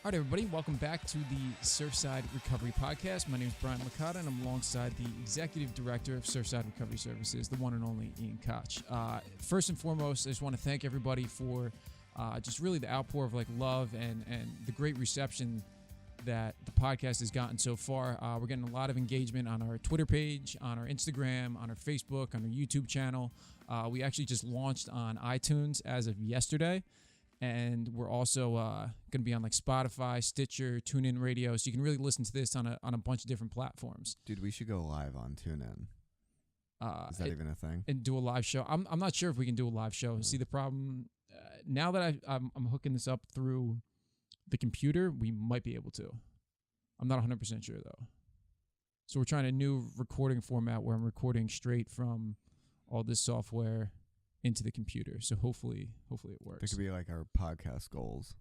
All right, everybody, welcome back to the Surfside Recovery Podcast. My name is Brian Licata, and I'm alongside the Executive Director of Surfside Recovery Services, the one and only Ian Koch. First and foremost, I just want to thank everybody for just really the outpour of love and the great reception that the podcast has gotten so far. We're getting a lot of engagement on our Twitter page, on our Instagram, on our Facebook, on our YouTube channel. We actually just launched on iTunes as of yesterday. And we're also going to be on Spotify, Stitcher, TuneIn Radio, so you can really listen to this on a bunch of different platforms. Dude, we should go live on TuneIn. Is that even a thing? And do a live show. I'm not sure if we can do a live show. See, the problem now that I'm hooking this up through the computer, we might be able to. I'm not 100% sure though. So we're trying a new recording format where I'm recording straight from all this software into the computer. So hopefully it works. That could be our podcast goals.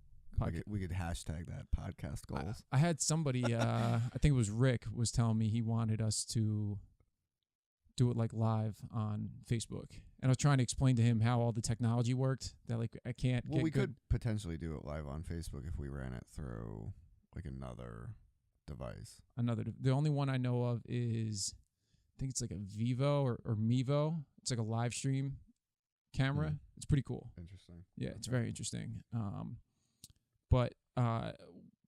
We could hashtag that podcast goals. I had somebody, I think it was Rick, was telling me he wanted us to do it live on Facebook. And I was trying to explain to him how all the technology worked. That I can't. Well, we could potentially do it live on Facebook if we ran it through another device. The only one I know of is, I think it's a Vivo or Mevo. It's a live stream camera. It's pretty cool. Interesting. Yeah, it's very interesting. But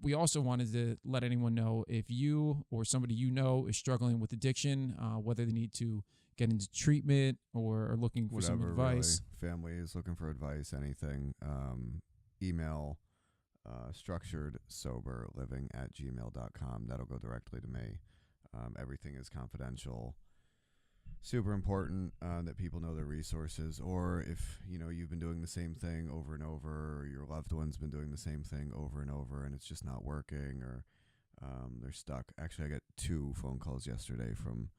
we also wanted to let anyone know if you or somebody you know is struggling with addiction, whether they need to get into treatment or are looking for some advice. Really. Family is looking for advice, anything. Email structuredsoberliving@gmail.com. That'll go directly to me. Everything is confidential. Super important that people know their resources, or if you've been doing the same thing over and over, or your loved one's been doing the same thing over and over and it's just not working, or they're stuck. Actually, I got 2 phone calls yesterday from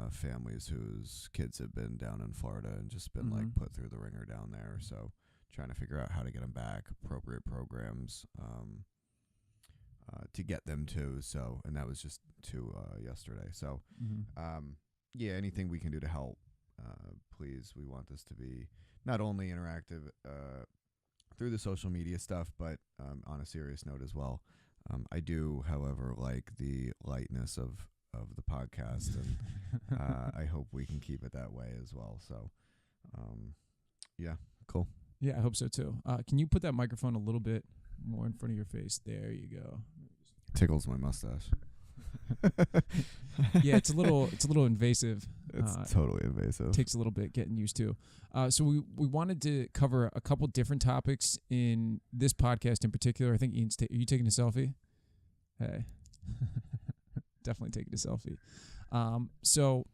families whose kids have been down in Florida and just been put through the ringer down there. So trying to figure out how to get them back, appropriate programs to get them to. So, and that was just 2 yesterday. So yeah, anything we can do to help, please. We want this to be not only interactive through the social media stuff, but on a serious note as well. I do, however, like the lightness of the podcast, and I hope we can keep it that way as well. So, yeah, cool. Yeah, I hope so too. Can you put that microphone a little bit more in front of your face? There you go. Tickles my mustache. Yeah, it's a little invasive. It's totally invasive. Takes a little bit getting used to. So we wanted to cover a couple different topics in this podcast in particular. I think Ian's are you taking a selfie? Hey, definitely taking a selfie. So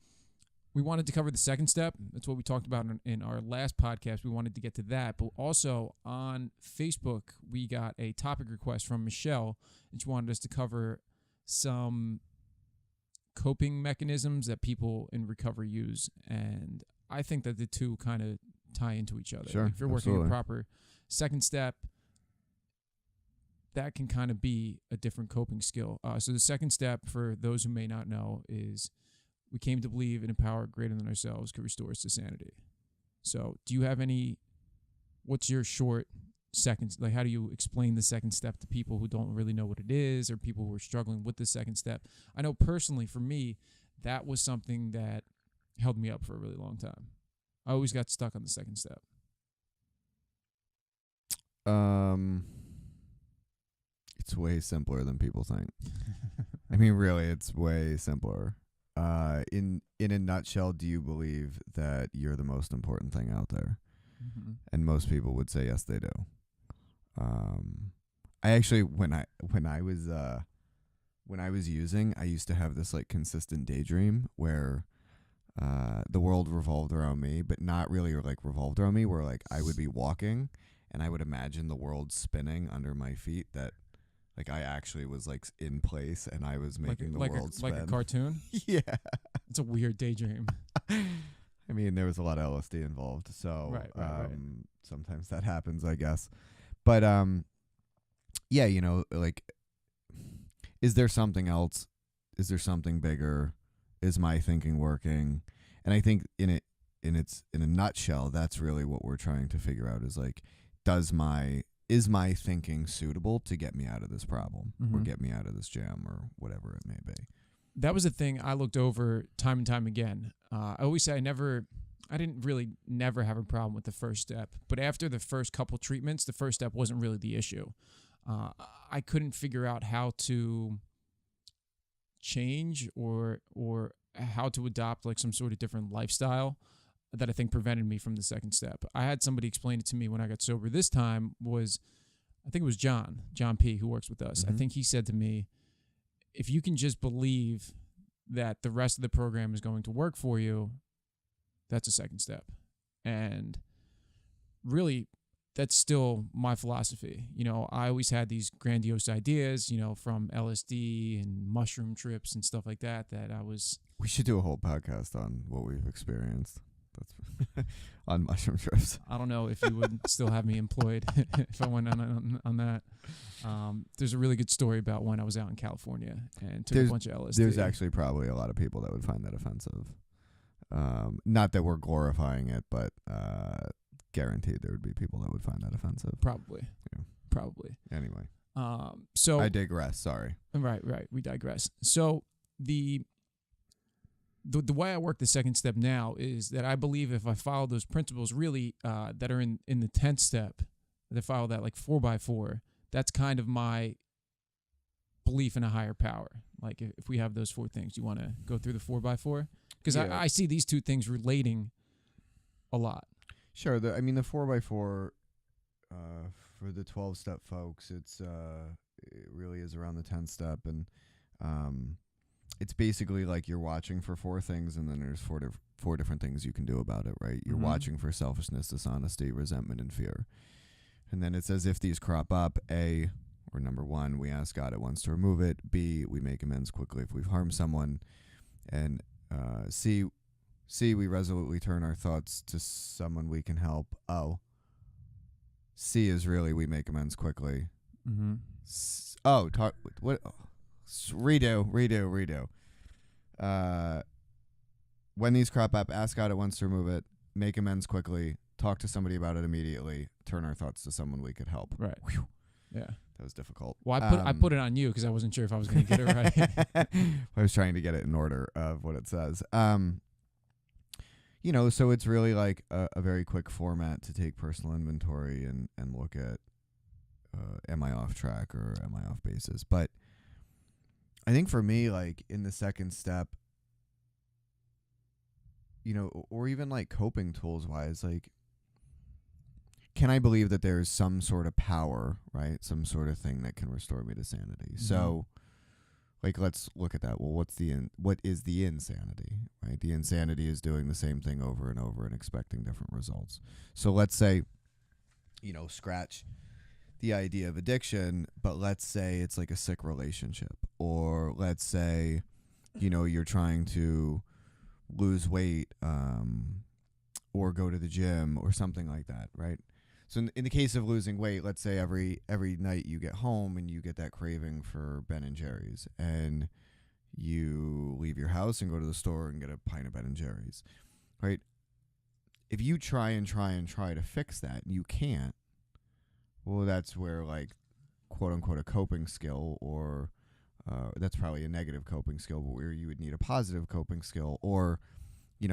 we wanted to cover the second step. That's what we talked about in our last podcast. We wanted to get to that, but also on Facebook we got a topic request from Michelle, and she wanted us to cover some coping mechanisms that people in recovery use, and I think that the two kind of tie into each other. Sure, if you're working a proper second step, that can kind of be a different coping skill. So the second step, for those who may not know, is we came to believe in a power greater than ourselves could restore us to sanity. So do you have what's your short seconds, how do you explain the second step to people who don't really know what it is, or people who are struggling with the second step? I know personally for me, that was something that held me up for a really long time. I always got stuck on the second step. It's way simpler than people think. I mean, really, it's way simpler. In a nutshell, do you believe that you're the most important thing out there? Mm-hmm. And most people would say yes, they do. I actually, when I was using, I used to have this consistent daydream where the world revolved around me, but not really revolved around me, where I would be walking and I would imagine the world spinning under my feet, that I actually was in place and I was making the world spin. Like a cartoon? Yeah. It's a weird daydream. I mean, there was a lot of LSD involved, so right. sometimes that happens, I guess. But yeah, is there something else? Is there something bigger? Is my thinking working? And I think in a nutshell, that's really what we're trying to figure out, is does my is my thinking suitable to get me out of this problem or Mhm. get me out of this jam or whatever it may be? That was the thing I looked over time and time again. I always say I didn't really never have a problem with the first step, but after the first couple treatments, the first step wasn't really the issue. I couldn't figure out how to change or how to adopt like some sort of different lifestyle that I think prevented me from the second step. I had somebody explain it to me when I got sober this time. I think it was John P, who works with us. I Mhm. think he said to me, if you can just believe that the rest of the program is going to work for you, that's a second step. And really, that's still my philosophy. I always had these grandiose ideas, from LSD and mushroom trips and stuff like that, We should do a whole podcast on what we've experienced. That's on mushroom trips. I don't know if you would still have me employed if I went on that. There's a really good story about when I was out in California and took a bunch of LSD. There's actually probably a lot of people that would find that offensive. Not that we're glorifying it, but guaranteed there would be people that would find that offensive. Probably. Yeah. Probably. Anyway. So I digress. Sorry. Right. We digress. So the way I work the second step now is that I believe if I follow those principles really that are in the 10th step, that I follow that like 4x4, that's kind of my belief in a higher power. Like if we have those 4 things, you want to go through the 4x4? Because Yeah. I see these 2 things relating a lot. Sure. The 4x4 for the 12-step folks, it really is around the 10th step, and it's basically like you're watching for 4 things, and then there's four different things you can do about it, right? You're Mhm. watching for selfishness, dishonesty, resentment, and fear. And then it's as if these crop up. A, or number 1, we ask God at once to remove it. B, we make amends quickly if we've harmed someone. And C, we resolutely turn our thoughts to someone we can help. O, C is really we make amends quickly. Mm-hmm. Redo. When these crop up, ask God at once to remove it, make amends quickly, talk to somebody about it immediately, turn our thoughts to someone we could help. Right. Whew. Yeah. That was difficult. Well, I put it on you because I wasn't sure if I was going to get it right. I was trying to get it in order of what it says. So it's really like a very quick format to take personal inventory and look at, am I off track or am I off basis? But I think for me, like in the second step, or even like coping tools wise, like, can I believe that there's some sort of power, right? Some sort of thing that can restore me to sanity. Mm-hmm. So, like, let's look at that. Well, what is the insanity, right? The insanity is doing the same thing over and over and expecting different results. So let's say, scratch the idea of addiction, but let's say it's like a sick relationship, or let's say, you're trying to lose weight, or go to the gym or something like that, right? So in the case of losing weight, let's say every night you get home and you get that craving for Ben and Jerry's, and you leave your house and go to the store and get a pint of Ben and Jerry's, right? If you try to fix that and you can't, well, that's where, like, quote unquote, a coping skill, or that's probably a negative coping skill, but where you would need a positive coping skill, or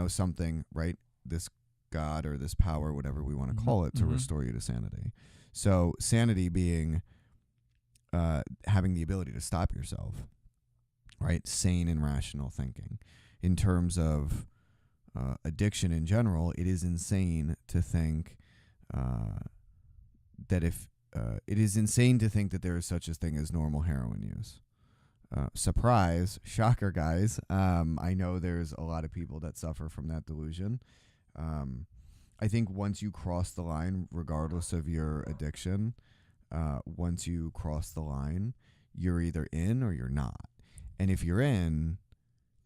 something, right? This God or this power, whatever we want to call it, to restore you to sanity. So sanity being having the ability to stop yourself, right? Sane and rational thinking. In terms of addiction in general, it is insane to think that there is such a thing as normal heroin use. Surprise, shocker, guys. I know there's a lot of people that suffer from that delusion. I think once you cross the line, regardless of your addiction, once you cross the line, you're either in or you're not. And if you're in,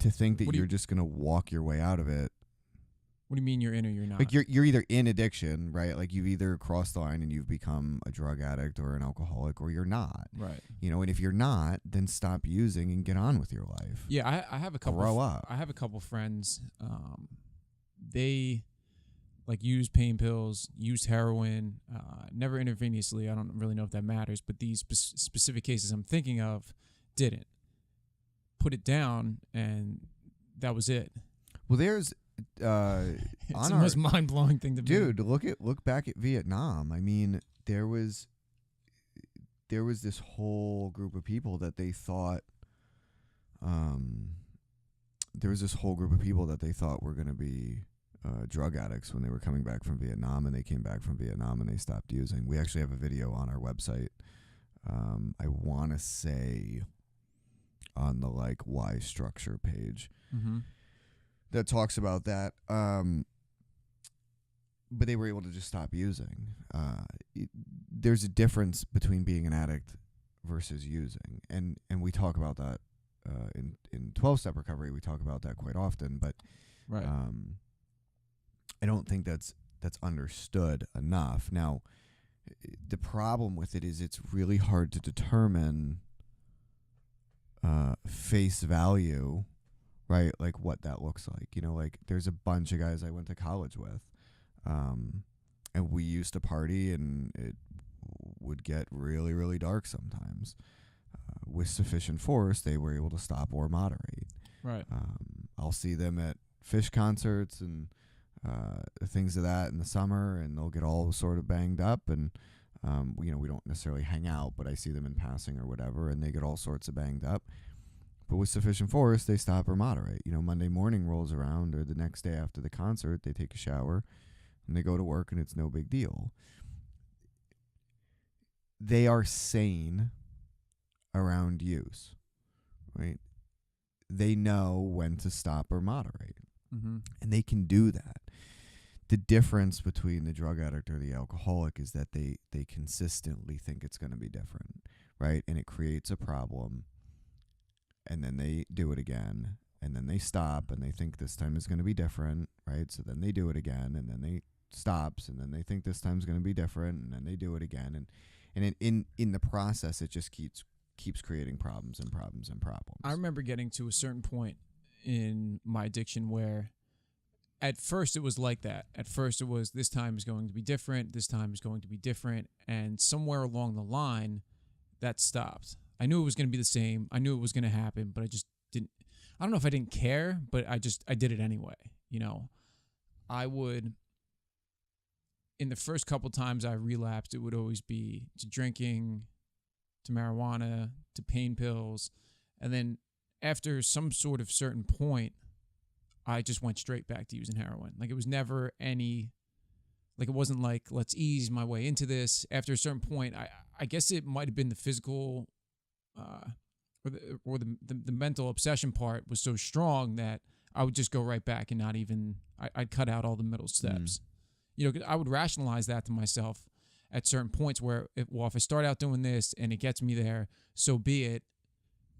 to think that you're just going to walk your way out of it. What do you mean you're in or you're not? Like you're either in addiction, right? Like you've either crossed the line and you've become a drug addict or an alcoholic, or you're not. Right. And if you're not, then stop using and get on with your life. Yeah, I have a couple. Grow up. I have a couple friends. They like used pain pills, used heroin, never intravenously. I don't really know if that matters, but these specific cases I'm thinking of didn't. Put it down, and that was it. Well, there's It's the most mind-blowing thing to me. Dude, look back at Vietnam. I mean, there was this whole group of people that they thought were going to be drug addicts when they were coming back from Vietnam, and they came back from Vietnam and they stopped using. We actually have a video on our website. I want to say on the like Y structure page that talks about that. But they were able to just stop using. There's a difference between being an addict versus using, and we talk about that in 12-step recovery. We talk about that quite often, but right. I don't think that's understood enough. Now, the problem with it is it's really hard to determine face value, right? Like what that looks like. You know, like there's a bunch of guys I went to college with, and we used to party, and it would get really, really dark sometimes. With sufficient force, they were able to stop or moderate. Right. I'll see them at Fish concerts and things of that in the summer, and they'll get all sort of banged up, and we don't necessarily hang out, but I see them in passing or whatever, and they get all sorts of banged up. But with sufficient force, they stop or moderate. Monday morning rolls around, or the next day after the concert, they take a shower and they go to work, and it's no big deal. They are sane around use, right? They know when to stop or moderate, and they can do that. The difference between the drug addict or the alcoholic is that they consistently think it's going to be different, right? And it creates a problem, and then they do it again, and then they stop, and they think this time is going to be different, right? So then they do it again, and then they stops, and then they think this time is going to be different, and then they do it again, and in the process, it just keeps creating problems and problems and problems. I remember getting to a certain point in my addiction where at first it was like that. At first it was, this time is going to be different, this time is going to be different, and somewhere along the line, that stopped. I knew it was going to be the same. I knew it was going to happen, but I just didn't. I don't know if I didn't care, but I did it anyway. I would, in the first couple times I relapsed, it would always be to drinking, to marijuana, to pain pills, and then after some sort of certain point, I just went straight back to using heroin. Like, it was never any, like, it wasn't like, let's ease my way into this. After a certain point, I guess it might have been the physical or the mental obsession part was so strong that I would just go right back and not even, I'd cut out all the middle steps. I would rationalize that to myself at certain points where, if I start out doing this and it gets me there, so be it.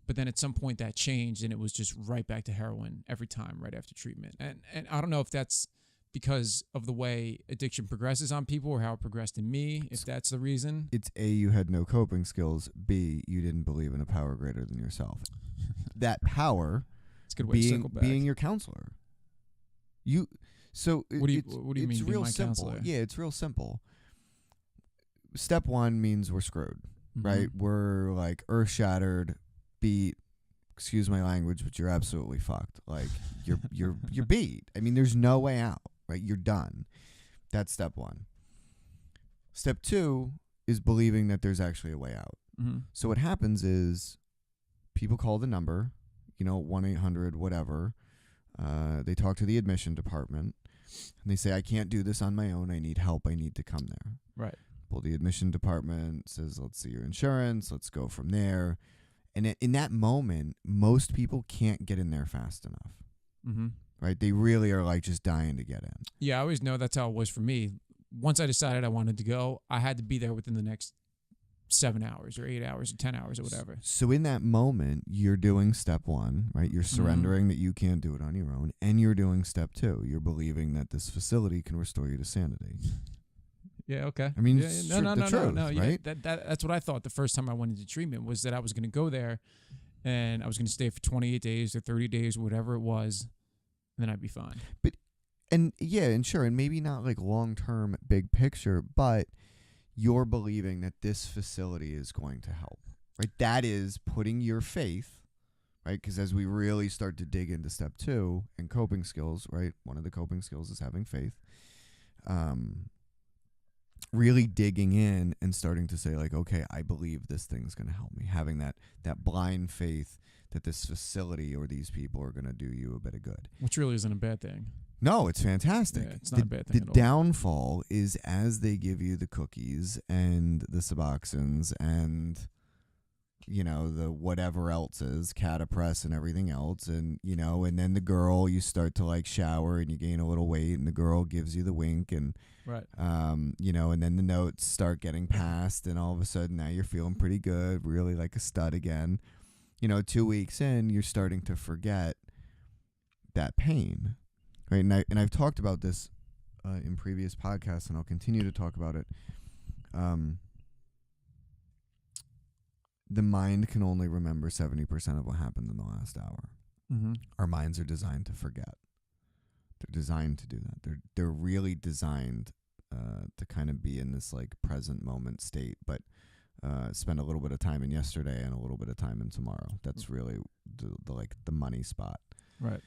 But then at some point that changed, and it was just right back to heroin every time, right after treatment. And I don't know if that's because of the way addiction progresses on people or how it progressed in me, if that's the reason. It's A, you had no coping skills. B, you didn't believe in a power greater than yourself. That power, it's a good way to circle back. Being your counselor. What do you mean, real my simple. counselor? Yeah, it's real simple. Step one means we're screwed, right? We're like earth shattered, beat. Excuse my language, but you're absolutely fucked. Like you're beat. I mean, there's no way out, right? You're done. That's step one. Step two is believing that there's actually a way out. So what happens is people call the number, 1-800 whatever. They talk to the admission department, and they say, I can't do this on my own. I need help. I need to come there. Right. Well, the admission department says, let's see your insurance. Let's go from there. And in that moment, most people can't get in there fast enough. Right? They really are like just dying to get in. Yeah, I always know that's how it was for me. Once I decided I wanted to go, I had to be there within the next 7 hours or 8 hours or 10 hours or whatever. So in that moment, you're doing step one, right? You're surrendering that you can't do it on your own, and you're doing step two. You're believing that this facility can restore you to sanity. Yeah, okay. I mean, no, right? Yeah, that's what I thought the first time I went into treatment, was that I was going to go there and I was going to stay for 28 days or 30 days or whatever it was, and then I'd be fine. But And sure, and maybe not like long-term big picture, but you're believing that this facility is going to help, right? That is putting your faith, right? Because as we really start to dig into step 2 and coping skills, right? One of the coping skills is having faith. Really digging in and starting to say like, okay, I believe this thing's going to help me. Having that blind faith that this facility or these people are going to do you a bit of good. Which really isn't a bad thing. No, it's fantastic. Yeah, it's not a bad thing The at all. downfall is as they give you the cookies and the Suboxones and, you know, the whatever else is, Catapress and everything else. And, you know, and then the girl, you start to like shower and you gain a little weight and the girl gives you the wink and, Right. you know, and then the notes start getting passed and all of a sudden now you're feeling pretty good, really like a stud again. You know, 2 weeks in, you're starting to forget that pain. Right, and I've talked about this in previous podcasts, and I'll continue to talk about it. The mind can only remember 70% of what happened in the last hour. Mm-hmm. Our minds are designed to forget. They're designed to do that. They're really designed to kind of be in this like present moment state, but spend a little bit of time in yesterday and a little bit of time in tomorrow. That's really the like the money spot. Right.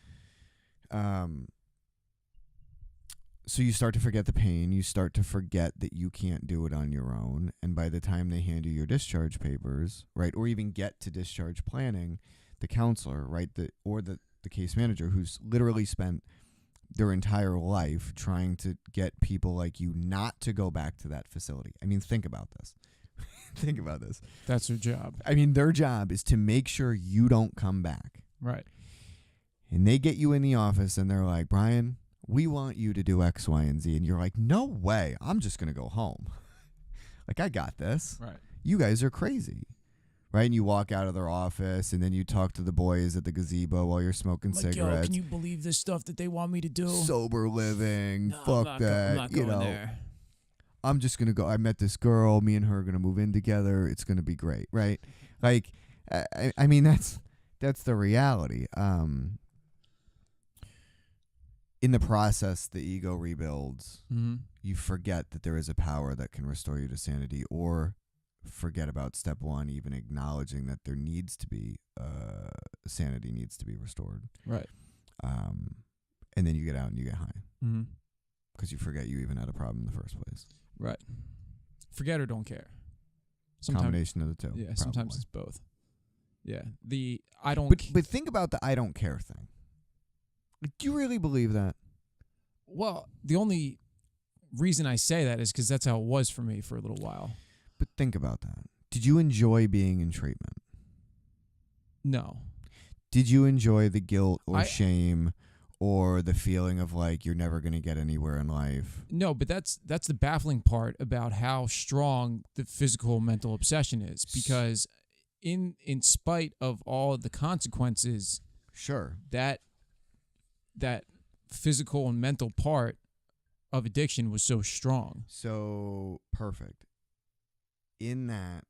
So you start to forget the pain. You start to forget that you can't do it on your own. And by the time they hand you your discharge papers, right, or even get to discharge planning, the counselor, right, or the case manager who's literally spent their entire life trying to get people like you not to go back to that facility. I mean, think about this. Think about this. That's their job. I mean, their job is to make sure you don't come back. Right. And they get you in the office and they're like, Brian, we want you to do X, Y, and Z. And you're like, no way. I'm just going to go home. Like, I got this. Right. You guys are crazy. Right? And you walk out of their office and then you talk to the boys at the gazebo while you're smoking Like, cigarettes. yo, can you believe this stuff that they want me to do? Sober living. No, Fuck that. I'm not you going know, there. I'm just going to go. I met this girl. Me and her are going to move in together. It's going to be great. Right? Like, I mean, that's the reality. In the process, the ego rebuilds. Mm-hmm. You forget that there is a power that can restore you to sanity, or forget about step 1, even acknowledging that there needs to be sanity needs to be restored. Right. And then you get out and you get high because you forget you even had a problem in the first place. Right. Forget or don't care. Combination of the two. Yeah. Probably. Sometimes it's both. Yeah. The I don't. But think about the I don't care thing. Do you really believe that? Well, the only reason I say that is because that's how it was for me for a little while. But think about that. Did you enjoy being in treatment? No. Did you enjoy the guilt or shame or the feeling of like you're never going to get anywhere in life? No, but that's the baffling part about how strong the physical mental obsession is, because in spite of all of the consequences, sure, that physical and mental part of addiction was so strong. So perfect. In that,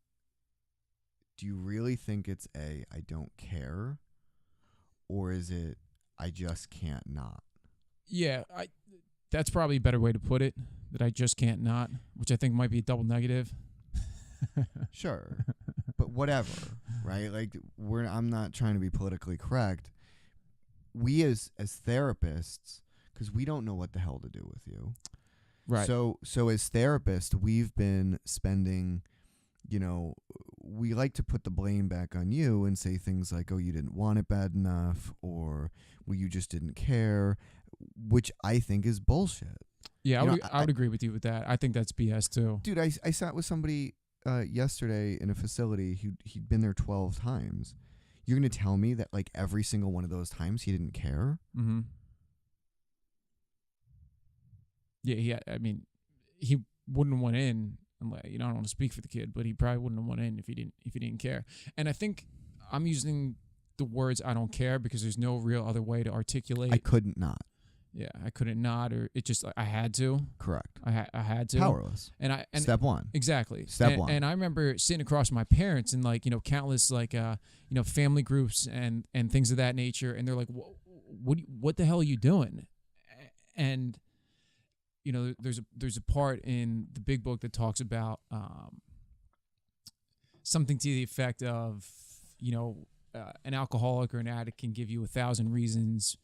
do you really think it's I don't care, or is it I just can't not? Yeah, that's probably a better way to put it, that I just can't not, which I think might be a double negative. Sure. But whatever, right? Like I'm not trying to be politically correct. We as therapists, because we don't know what the hell to do with you. Right. So as therapists, we've been spending, we like to put the blame back on you and say things like, oh, you didn't want it bad enough, or well, you just didn't care, which I think is bullshit. Yeah, I would agree with you with that. I think that's BS too. Dude, I sat with somebody yesterday in a facility he'd been there 12 times. You're going to tell me that like every single one of those times he didn't care? Mm-hmm. Yeah, I mean, he wouldn't have went in. I don't want to speak for the kid, but he probably wouldn't have went in if he didn't care. And I think I'm using the words "I don't care" because there's no real other way to articulate. I couldn't not. Yeah, I couldn't not, or it just I had to. Correct. I had to. Powerless. And step 1. Exactly. Step 1. And I remember sitting across from my parents and countless family groups and things of that nature, and they're like, what the hell are you doing? And there's a part in the big book that talks about something to the effect of, an alcoholic or an addict can give you 1,000 reasons,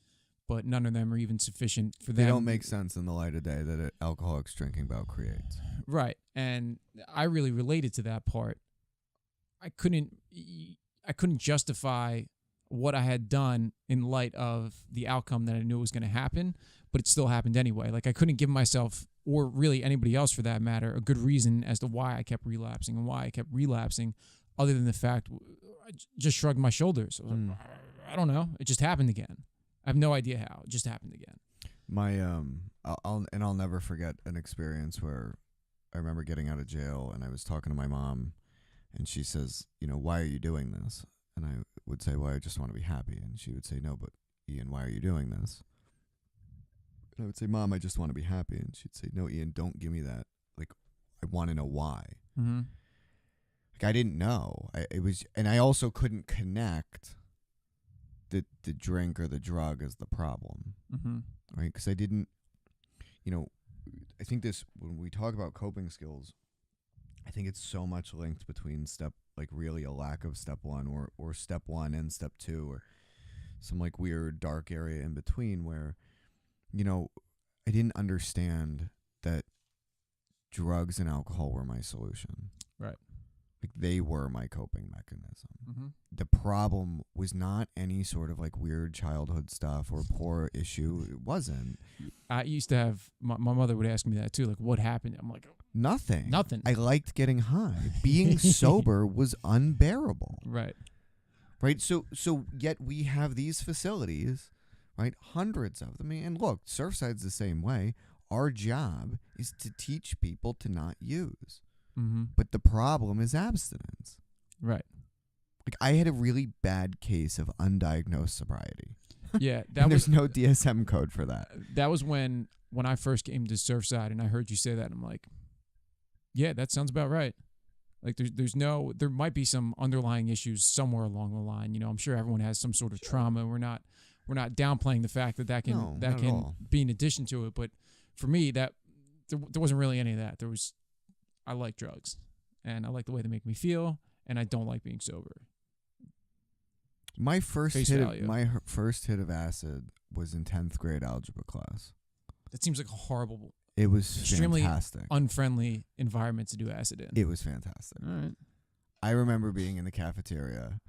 but none of them are even sufficient for them. They don't make sense in the light of day that an alcoholic's drinking bout creates. Right. And I really related to that part. I couldn't justify what I had done in light of the outcome that I knew was going to happen, but it still happened anyway. Like, I couldn't give myself, or really anybody else for that matter, a good reason as to why I kept relapsing and why I kept relapsing, other than the fact I just shrugged my shoulders. I was like, I don't know. It just happened again. I have no idea how. It just happened again. I'll never forget an experience where I remember getting out of jail and I was talking to my mom, and she says, why are you doing this? And I would say, well, I just want to be happy. And she would say, no, but Ian, why are you doing this? And I would say, Mom, I just want to be happy. And she'd say, no, Ian, don't give me that. Like, I want to know why. Mm-hmm. Like, I didn't know. And I also couldn't connect the drink or the drug as the problem. Mm-hmm. Right? Because I didn't, I think when we talk about coping skills, I think it's so much linked between really a lack of step one or step one and step two, or some like weird dark area in between where, I didn't understand that drugs and alcohol were my solution. Right. Like, they were my coping mechanism. Mm-hmm. The problem was not any sort of like weird childhood stuff or poor issue. It wasn't. I used to have, my mother would ask me that too, like, what happened? I'm like, Nothing. Nothing. I liked getting high. Being sober was unbearable. Right. Right. So yet we have these facilities, right? Hundreds of them. And look, Surfside's the same way. Our job is to teach people to not use. Mm-hmm. But the problem is abstinence. Right. Like, I had a really bad case of undiagnosed sobriety. Yeah. There's no DSM code for that. That was when I first came to Surfside and I heard you say that, and I'm like, yeah, that sounds about right. Like, there might be some underlying issues somewhere along the line. I'm sure everyone has some sort of trauma. We're not downplaying the fact that can be in addition to it. But for me, that there wasn't really any of that. I like drugs, and I like the way they make me feel, and I don't like being sober. My first hit of acid was in 10th grade algebra class. That seems like a horrible. It was extremely fantastic. Unfriendly environment to do acid in. It was fantastic. All right. I remember being in the cafeteria.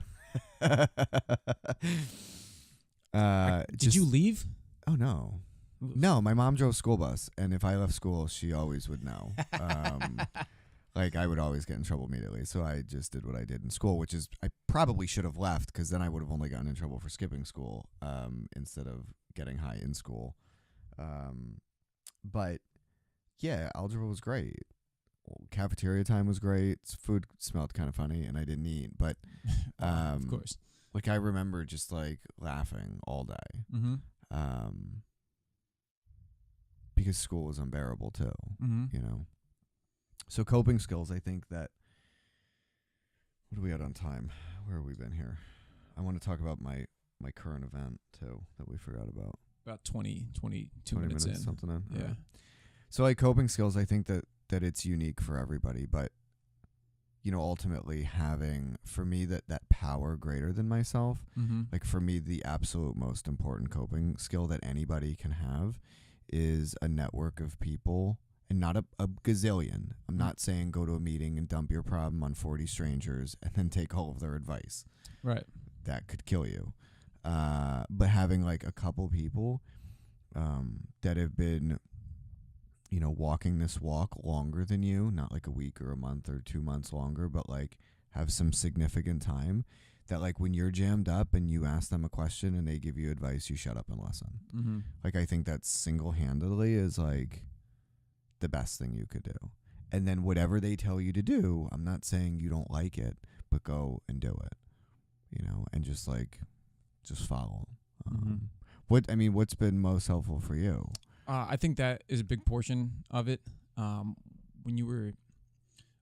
Did you leave? Oh, no. Oof. No, my mom drove school bus, and if I left school, she always would know. Like, I would always get in trouble immediately, so I just did what I did in school, which is I probably should have left, because then I would have only gotten in trouble for skipping school instead of getting high in school. But yeah, algebra was great. Cafeteria time was great. Food smelled kind of funny, and I didn't eat. But of course, like, I remember just like laughing all day, mm-hmm. because school was unbearable too. Mm-hmm. So coping skills. I think that. What are we at on time? Where have we been here? I want to talk about my current event too that we forgot about. About 22 minutes in. Something in. Yeah. Right. So like coping skills, I think that it's unique for everybody, but ultimately having, for me, that power greater than myself, mm-hmm. like for me, the absolute most important coping skill that anybody can have is a network of people, and not a gazillion. I'm not saying go to a meeting and dump your problem on 40 strangers and then take all of their advice. Right. That could kill you. But having like a couple people that have been walking this walk longer than you, not like a week or a month or 2 months longer, but like have some significant time, that like when you're jammed up and you ask them a question and they give you advice, you shut up and listen. Mm-hmm. Like, I think that single-handedly is like the best thing you could do. And then whatever they tell you to do, I'm not saying you don't like it, but go and do it, and just follow. Mm-hmm. What's been most helpful for you? I think that is a big portion of it. When you were,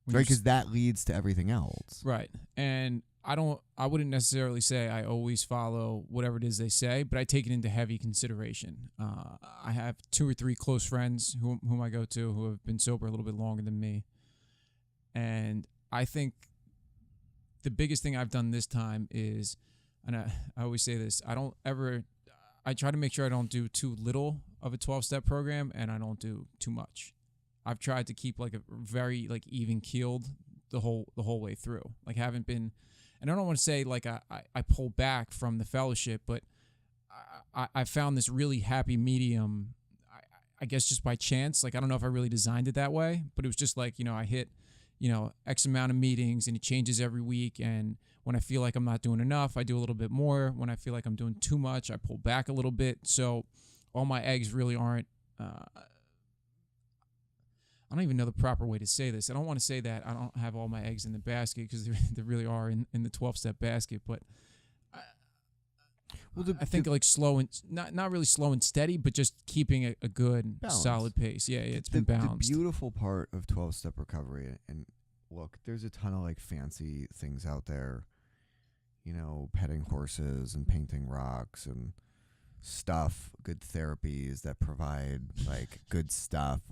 right, because that leads to everything else. Right, and I wouldn't necessarily say I always follow whatever it is they say, but I take it into heavy consideration. I have 2 or 3 close friends whom I go to who have been sober a little bit longer than me. And I think the biggest thing I've done this time is, and I always say this, I try to make sure I don't do too little of a 12-step program and I don't do too much. I've tried to keep like a very like even keeled the whole way through. Like haven't been, and I don't want to say like I pull back from the fellowship, but I found this really happy medium, I guess just by chance. Like I don't know if I really designed it that way, but it was just like, I hit, X amount of meetings and it changes every week. And when I feel like I'm not doing enough, I do a little bit more. When I feel like I'm doing too much, I pull back a little bit. So all my eggs really aren't, I don't even know the proper way to say this. I don't want to say that I don't have all my eggs in the basket because they really are in the 12-step basket. But I think like slow and not really slow and steady, but just keeping a good balance. Solid pace. Yeah, it's been balanced. The beautiful part of 12-step recovery, and look, there's a ton of like fancy things out there, petting horses and painting rocks and stuff, good therapies that provide like good stuff.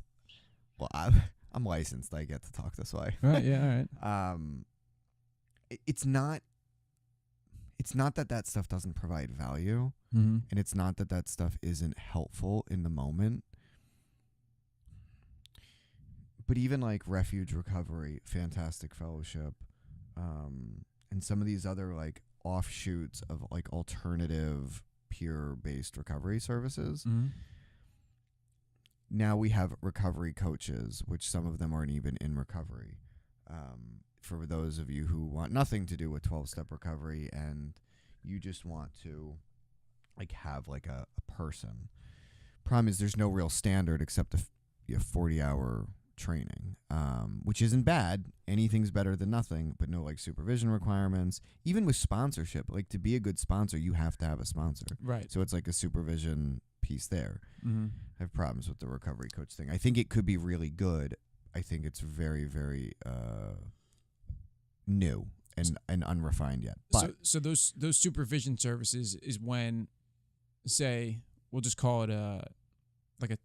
Well, I'm licensed. I get to talk this way. Right. Yeah. All right. It's not that stuff doesn't provide value, mm-hmm. and it's not that stuff isn't helpful in the moment. But even like Refuge Recovery, fantastic fellowship, and some of these other like offshoots of like alternative peer-based recovery services. Mm-hmm. Now we have recovery coaches, which some of them aren't even in recovery. For those of you who want nothing to do with 12-step recovery and you just want to like have like a person. Problem is there's no real standard except 40-hour training, which isn't bad. Anything's better than nothing, but no like supervision requirements. Even with sponsorship, like to be a good sponsor, you have to have a sponsor. Right. So it's like a supervision piece there. Mm-hmm. I have problems with the recovery coach thing. I think it could be really good. I think it's very, very new and unrefined yet. But so those supervision services is when, say, we'll just call it a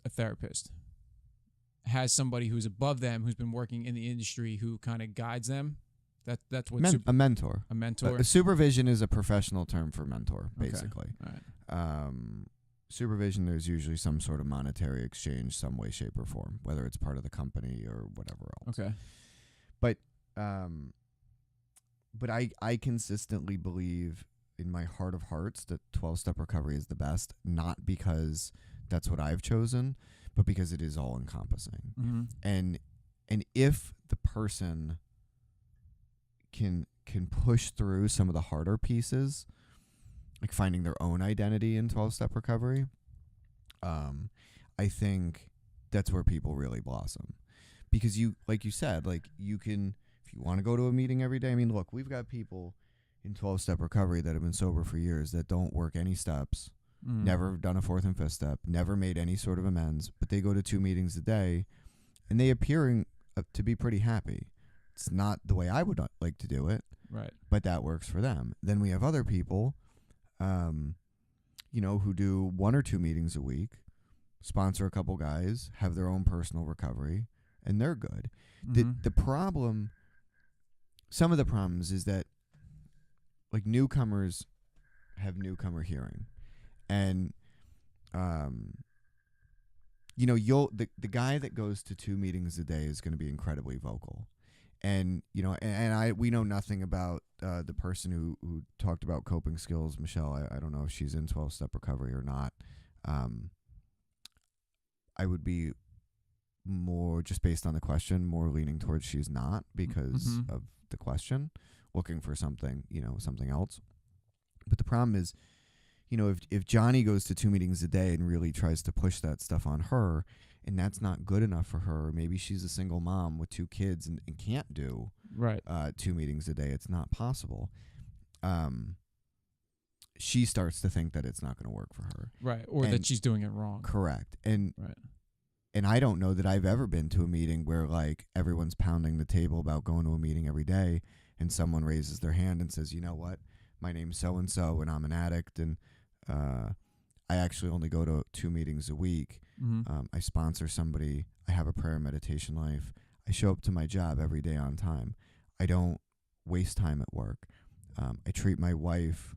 therapist has somebody who's above them who's been working in the industry who kind of guides them. That's what a mentor. A mentor. A supervision is a professional term for mentor, basically. Okay. All right. Supervision, there's usually some sort of monetary exchange, some way, shape, or form, whether it's part of the company or whatever else. Okay. But I consistently believe in my heart of hearts that 12-step recovery is the best, not because that's what I've chosen, but because it is all encompassing. Mm-hmm. And if the person can push through some of the harder pieces, like finding their own identity in 12-step recovery, I think that's where people really blossom. Because like you said, like you can, if you want to go to a meeting every day, I mean, look, we've got people in 12-step recovery that have been sober for years that don't work any steps, never done a 4th and 5th step, never made any sort of amends, but they go to 2 meetings a day and they appearing to be pretty happy. It's not the way I would like to do it, right? But that works for them. Then we have other people who do 1 or 2 meetings a week, sponsor a couple guys, have their own personal recovery, and they're good. Mm-hmm. The problem, some of the problems is that like newcomers have newcomer hearing, and the guy that goes to 2 meetings a day is going to be incredibly vocal. And we know nothing about the person who talked about coping skills, Michelle. I don't know if she's in 12-step recovery or not. I would be more, just based on the question, more leaning towards she's not because of the question, looking for something else. But the problem is, if Johnny goes to 2 meetings a day and really tries to push that stuff on her, and that's not good enough for her, maybe she's a single mom with 2 kids and can't do 2 meetings a day. It's not possible. She starts to think that it's not going to work for her. Right, or that she's doing it wrong. Correct. And I don't know that I've ever been to a meeting where like everyone's pounding the table about going to a meeting every day, and someone raises their hand and says, you know what, my name's so-and-so and I'm an addict, and I actually only go to 2 meetings a week. I sponsor somebody. I have a prayer and meditation life. I show up to my job every day on time. I don't waste time at work. I treat my wife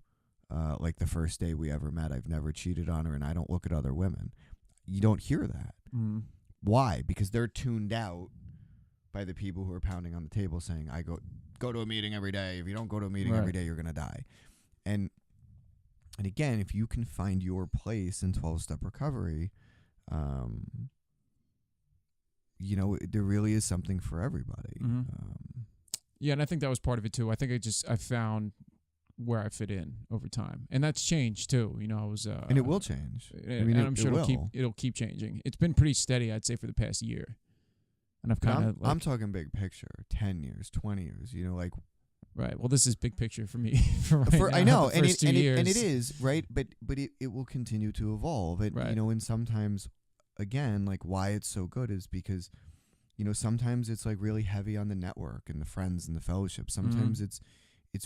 like the first day we ever met. I've never cheated on her, and I don't look at other women. You don't hear that. Why? Because they're tuned out by the people who are pounding on the table saying, I go to a meeting every day. If you don't go to a meeting every day, you're going to die. And again, if you can find your place in 12-step recovery, you know, there really is something for everybody. Yeah, and I think that was part of it too. I think I found where I fit in over time, and that's changed too. You know, I was and it will change. And I'm sure it'll keep changing. It's been pretty steady, I'd say, for the past year. And I've kind of I'm talking big picture, 10 years, 20 years. You know, like. Right. Well, this is big picture for me. Now, I know, and it is right, but it will continue to evolve. And you know, and sometimes, again, like why it's so good is because, you know, sometimes it's like really heavy on the network and the friends and the fellowship. Sometimes it's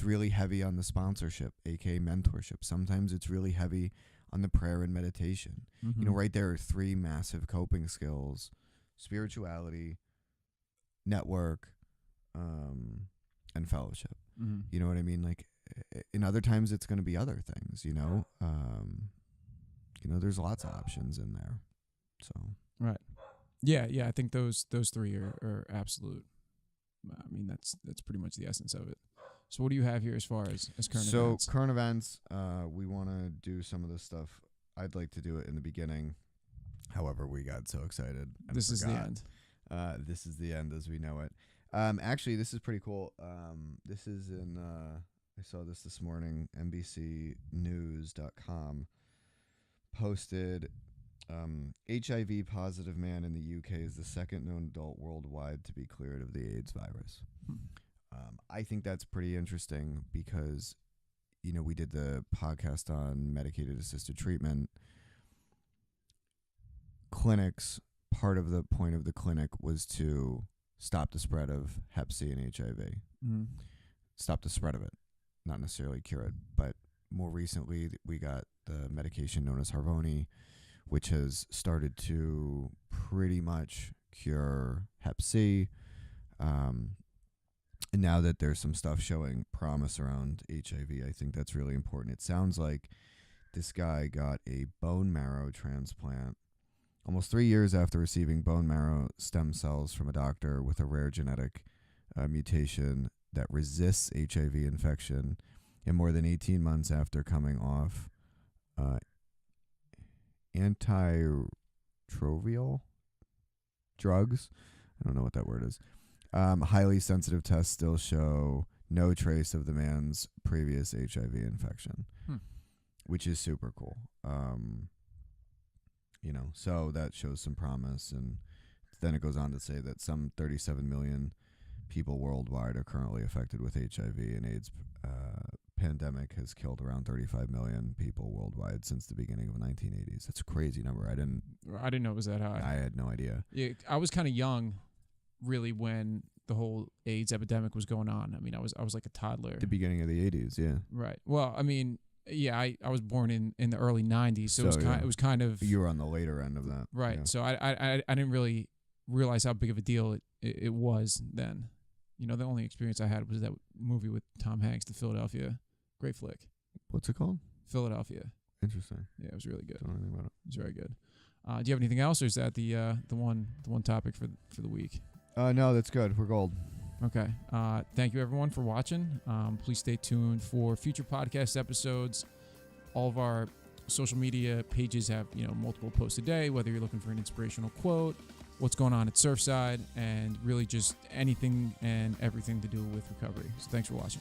really heavy on the sponsorship, aka mentorship. Sometimes it's really heavy on the prayer and meditation. You know, right there are 3 massive coping skills: spirituality, network, and fellowship. You know what I mean? Like, in other times it's going to be other things, you know. You know, there's lots of options in there. So right. Yeah, I think those 3 are absolute. I mean, that's pretty much the essence of it. So what do you have here as far as current events? So current events, we want to do some of this stuff. I'd like to do it in the beginning. However, we got so excited. This is the end. This is the end as we know it. Actually, this is pretty cool. This is in, I saw this morning, NBCnews.com posted, HIV positive man in the UK is the second known adult worldwide to be cleared of the AIDS virus. I think that's pretty interesting because, you know, we did the podcast on medicated assisted treatment. Clinics, part of the point of the clinic was to stop the spread of Hep C and HIV. Stop the spread of it, not necessarily cure it. But more recently, we got the medication known as Harvoni, which has started to pretty much cure Hep C. And now that there's some stuff showing promise around HIV, I think that's really important. It sounds like this guy got a bone marrow transplant almost 3 years after receiving bone marrow stem cells from a doctor with a rare genetic mutation that resists HIV infection, and more than 18 months after coming off antiretroviral drugs. I don't know what that word is. Highly sensitive tests still show no trace of the man's previous HIV infection, which is super cool. You know, so that shows some promise. And then it goes on to say that some 37 million people worldwide are currently affected with HIV, and AIDS pandemic has killed around 35 million people worldwide since the beginning of the 1980s. That's a crazy number. I didn't know it was that high. I had no idea. Yeah, I was kind of young, really, when the whole AIDS epidemic was going on. I mean, I was like a toddler. The beginning of the 80s, yeah. Right. Well, I mean, yeah, I was born in the early 90s, so it was kind of you were on the later end of that. Right. Yeah. So I didn't really realize how big of a deal it was then. You know, the only experience I had was that movie with Tom Hanks, The Philadelphia. Great flick. What's it called? Philadelphia. Interesting. Yeah, it was really good. Don't know anything about it. It was very good. Do you have anything else, or is that the one topic for the week? No, that's good. We're gold. Okay. Thank you, everyone, for watching. Please stay tuned for future podcast episodes. All of our social media pages have, you know, multiple posts a day, whether you're looking for an inspirational quote, what's going on at Surfside, and really just anything and everything to do with recovery. So thanks for watching.